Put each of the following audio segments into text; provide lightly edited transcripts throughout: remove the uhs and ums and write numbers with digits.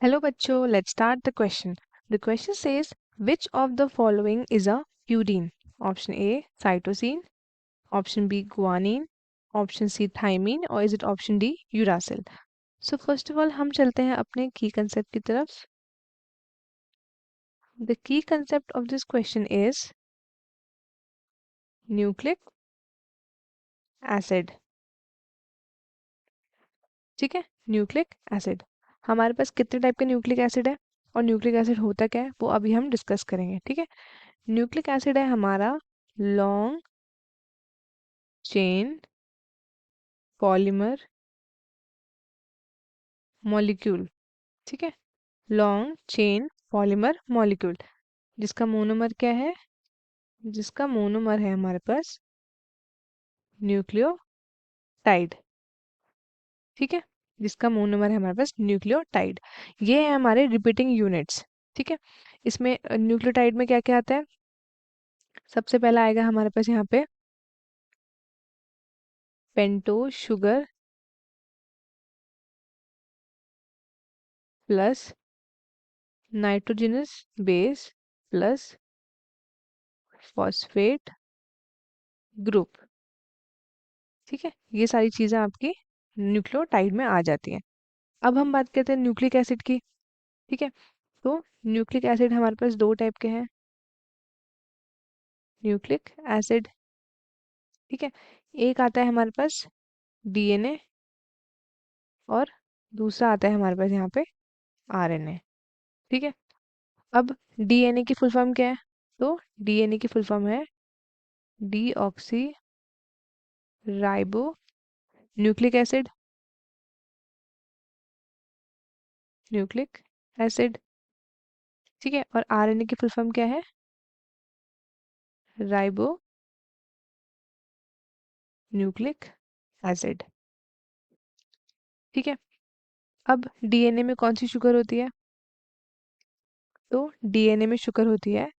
Hello bachcho, let's start the question. The question says, which of the following is a purine? Option A, cytosine. Option B, guanine. Option C, thymine. Or is it option D, uracil? So first of all हम चलते हैं अपने key concept की तरफ. The key concept of this question is nucleic acid. ठीक है, nucleic acid. हमारे पास कितने टाइप के न्यूक्लिक एसिड है और न्यूक्लिक एसिड होता क्या है वो अभी हम डिस्कस करेंगे. ठीक है, न्यूक्लिक एसिड है हमारा लॉन्ग चेन पॉलीमर मॉलिक्यूल. ठीक है, लॉन्ग चेन पॉलीमर मॉलिक्यूल जिसका मोनोमर क्या है, जिसका मोनोमर है हमारे पास न्यूक्लियोटाइड. ठीक है, जिसका मोनोमर है हमारे पास न्यूक्लियोटाइड. ये है हमारे रिपीटिंग यूनिट्स. ठीक है, इसमें न्यूक्लियोटाइड में क्या क्या आता है. सबसे पहला आएगा हमारे पास यहाँ पे pentose sugar plus nitrogenous base plus phosphate group. ठीक है, ये सारी चीजें आपकी न्यूक्लियोटाइड में आ जाती हैं. अब हम बात करते हैं न्यूक्लिक एसिड की. ठीक है, तो न्यूक्लिक एसिड हमारे पास दो टाइप के हैं. न्यूक्लिक एसिड, ठीक है, एक आता है हमारे पास डीएनए और दूसरा आता है हमारे पास यहाँ पे आरएनए. ठीक है, अब डीएनए की फुल फॉर्म क्या है. तो डीएनए की फुल फॉर्म है deoxy ribo nucleic acid. Nucleic acid. ठीक है, और आरएनए की फुल फॉर्म क्या है, राइबो न्यूक्लिक एसिड. ठीक है, अब डीएनए में कौन सी शुगर होती है. तो डीएनए में शुगर होती है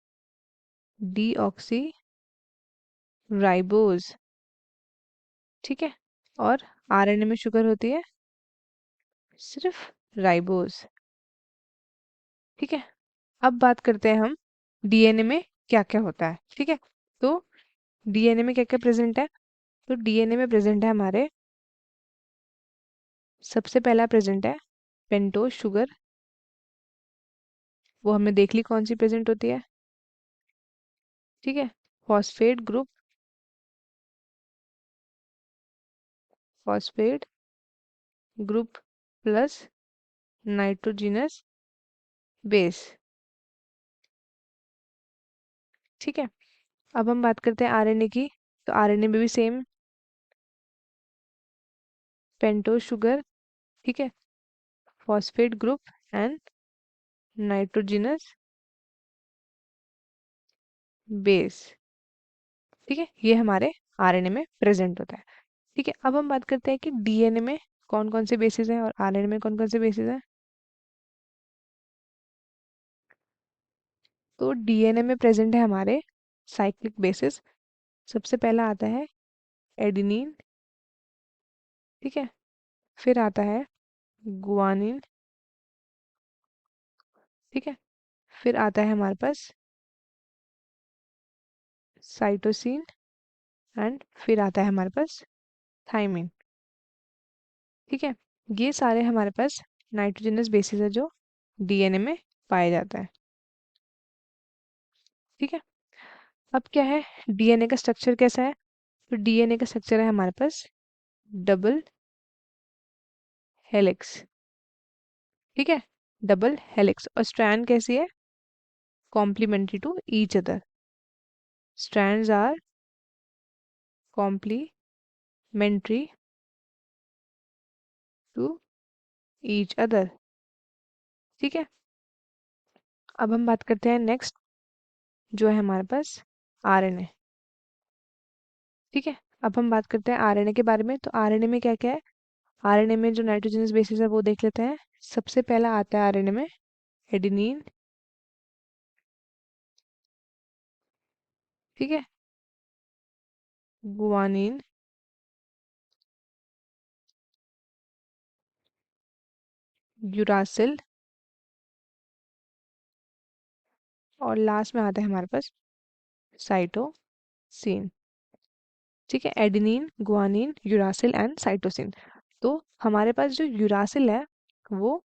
डीऑक्सी राइबोज. ठीक है, और आरएनए में शुगर होती है सिर्फ राइबोज. ठीक है, अब बात करते हैं हम डीएनए में क्या क्या होता है. ठीक है, तो डीएनए में क्या क्या प्रेजेंट है. तो डीएनए में प्रेजेंट है हमारे, सबसे पहला प्रेजेंट है पेंटोज शुगर. वो हमने देख ली कौन सी प्रेजेंट होती है. ठीक है, phosphate group, phosphate group plus nitrogenous base. ठीक है, अब हम बात करते हैं आरएनए की. तो आरएनए में भी सेम पेंटोज शुगर, ठीक है, phosphate group and nitrogenous base. ठीक है, ये हमारे आरएनए में प्रेजेंट होता है. ठीक है, अब हम बात करते हैं कि डीएनए में कौन कौन से बेसिस हैं और आरएनए में कौन कौन से बेसिस हैं. तो डीएनए में प्रेजेंट है हमारे साइक्लिक बेसिस. सबसे पहला आता है एडिनिन. ठीक है, फिर आता है गुआनिन. ठीक है, फिर आता है हमारे पास साइटोसिन एंड फिर आता है हमारे पास थाइमिन. ठीक है, ये सारे हमारे पास नाइट्रोजनस बेसिस है जो डीएनए में पाया जाता है. ठीक है, अब क्या है, डीएनए का स्ट्रक्चर कैसा है. तो डीएनए का स्ट्रक्चर है हमारे पास डबल हेलिक्स. ठीक है, डबल हेलिक्स. और स्ट्रैंड कैसी है, complementary to each other. Strands are complementary to each other. ठीक है, अब हम बात करते हैं नेक्स्ट, जो है हमारे पास आरएनए. ठीक है, अब हम बात करते हैं आरएनए के बारे में. तो आरएनए में क्या क्या है. आरएनए में जो नाइट्रोजनस बेसिस है वो देख लेते हैं. सबसे पहला आता है आरएनए में एडेनिन. ठीक है, गुआनिन, यूरासिल और लास्ट में आता है हमारे पास साइटोसिन। ठीक है, adenine, guanine, uracil and cytosine. तो हमारे पास जो यूरासिल है वो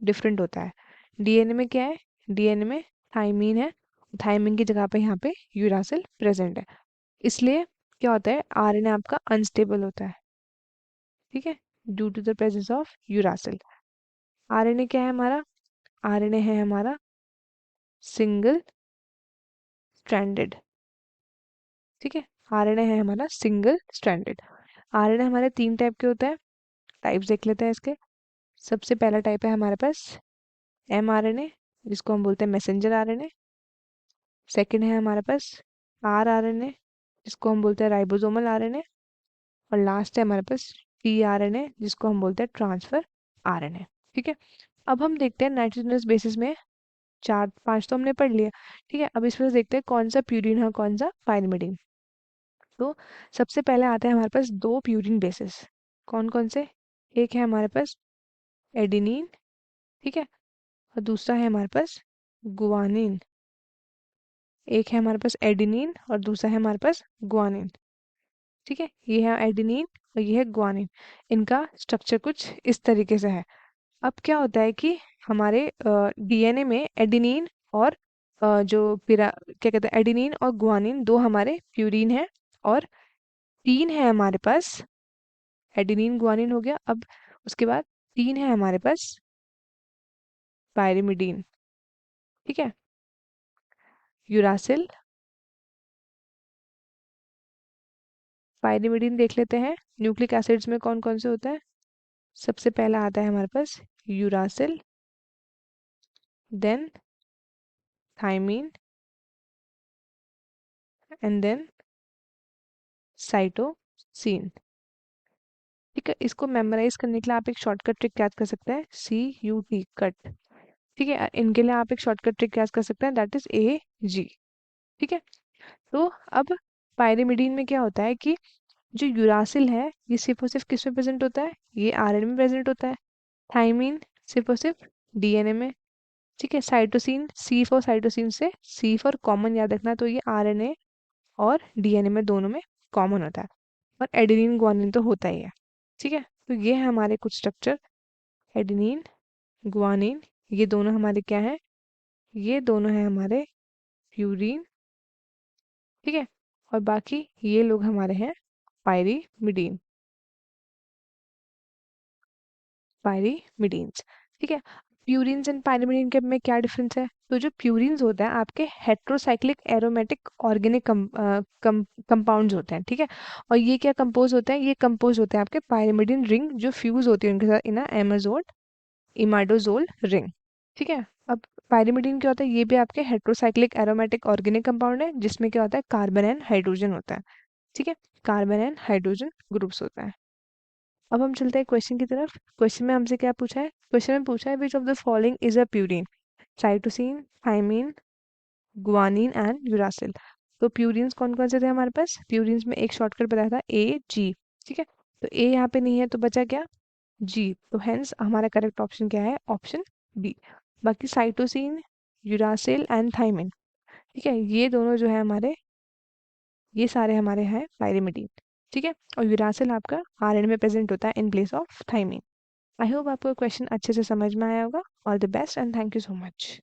डिफरेंट होता है। डीएनए में क्या है? डीएनए में थाइमीन है, थाइमीन की जगह पे यहाँ पे यूरासिल प्रेजेंट है। इसलिए क्या होता है, आरएनए आपका अनस्टेबल होता है। ठीक है, due to the presence of uracil. RNA क्या है हमारा? आरएनए है हमारा सिंगल स्ट्रैंडेड। ठीक है, आरएनए है हमारा सिंगल स्ट्रैंडेड। आरएनए हमारे 3 टाइप के होते हैं। टाइप्स देख लेते हैं इसके। सबसे पहला टाइप है हमारे पास mRNA, जिसको हम बोलते हैं मैसेंजर आरएनए। सेकंड है हमारे पास rRNA, जिसको हम बोलते हैं राइबोसोमल आरएनए। और लास्ट है हमारे पास tRNA, जिसको हम बोलते हैं ट्रांसफर आरएनए। ठीक है, अब हम देखते हैं नाइट्रोजनस बेसिस में 4 5 तो हमने पढ़ लिया। ठीक है, अब इसमें से देखते हैं कौन सा प्यूरिन है कौन सा पाइरिमिडिन। तो सबसे पहले आता है हमारे पास 2 प्यूरिन बेसिस। कौन कौन से? एक है हमारे पास एडिनिन, ठीक है, और दूसरा है हमारे पास गुआनिन। एक है हमारे पास एडिनिन और दूसरा है हमारे पास गुआनिन। ठीक है, ये है एडिनिन और ये है गुआनिन। इनका स्ट्रक्चर कुछ इस तरीके से है। अब क्या होता है कि हमारे डीएनए में एडिनिन और जो पिरा क्या कहते हैं, एडिनिन और गुआनिन दो हमारे प्यूरिन है, और 3 है हमारे पास एडिनिन गुआनिन हो गया। अब उसके बाद 3 है हमारे पास पायरिमिडीन। ठीक है, यूरासिल, पायरिमिडीन देख लेते हैं न्यूक्लिक एसिड्स में कौन कौन से होता है। सबसे पहला आता है हमारे पास uracil, then thymine and then cytosine. ठीक है, इसको मेमोराइज करने के लिए आप एक शॉर्टकट ट्रिक याद कर सकते हैं, CUT कट। ठीक है, इनके लिए आप एक शॉर्टकट ट्रिक याद कर सकते हैं, दैट इज AG। ठीक है, तो अब पायरिमिडीन में क्या होता है कि जो यूरासिल है ये सिर्फ और सिर्फ किस में प्रेजेंट होता है? ये आरएनए में प्रेजेंट होता है। थाइमीन सिर्फ और सिर्फ डीएनए में। ठीक है, साइटोसिन, सी फॉर साइटोसिन से सी फॉर कॉमन याद रखना, तो ये आरएनए और डीएनए में दोनों में कॉमन होता है। और एडेनिन गुआनिन तो होता ही है। ठीक है, तो ये है हमारे कुछ स्ट्रक्चर। एडेनिन, गुआनिन, ये दोनों हमारे क्या है? ये दोनों है हमारे प्यूरीन। ठीक है, और बाकी ये लोग हमारे हैं पायरीमिडीन, पायरीमिडीन्स। ठीक है, प्यूरिन्स एंड पायरीमिडीन के में क्या डिफरेंस है? तो जो प्यूरिन्स होते हैं आपके हेट्रोसाइक्लिक एरोमेटिक ऑर्गेनिक कंपाउंड्स होते हैं। ठीक है, और ये क्या कंपोज होते हैं? ये कंपोज होते हैं आपके पायरीमिडीन रिंग जो फ्यूज होती है उनके साथ इन एमाजोल इमाडोजोल रिंग। ठीक है, अब पायरीमिडीन क्या होता है? ये भी आपके हेट्रोसाइक्लिक एरोमेटिक ऑर्गेनिक कंपाउंड है, जिसमें क्या होता है, कार्बन एंड हाइड्रोजन होता है। ठीक है, कार्बन एंड हाइड्रोजन ग्रुप्स होता है। अब हम चलते हैं क्वेश्चन की तरफ। क्वेश्चन में हमसे क्या पूछा है? क्वेश्चन में पूछा है which of the following is a purine? Cytosine, thymine, guanine and uracil. तो प्यूरिन्स कौन कौन से थे हमारे पास? प्यूरिन्स में एक शॉर्टकट बताया था, AG। ठीक है, तो ए यहाँ पे नहीं है तो बचा क्या? G। तो हेंस हमारा करेक्ट ऑप्शन क्या है? Option B। बाकी साइटोसिन, यूरासिल एंड थाइमिन, ठीक है, ये दोनों जो है हमारे, ये सारे हमारे हैं पायरिमिडीन। ठीक है, और यूरासिल आपका आरएनए में प्रेजेंट होता है in place of thymine. I hope आपको क्वेश्चन अच्छे से समझ में आया होगा। All the best and thank you so much.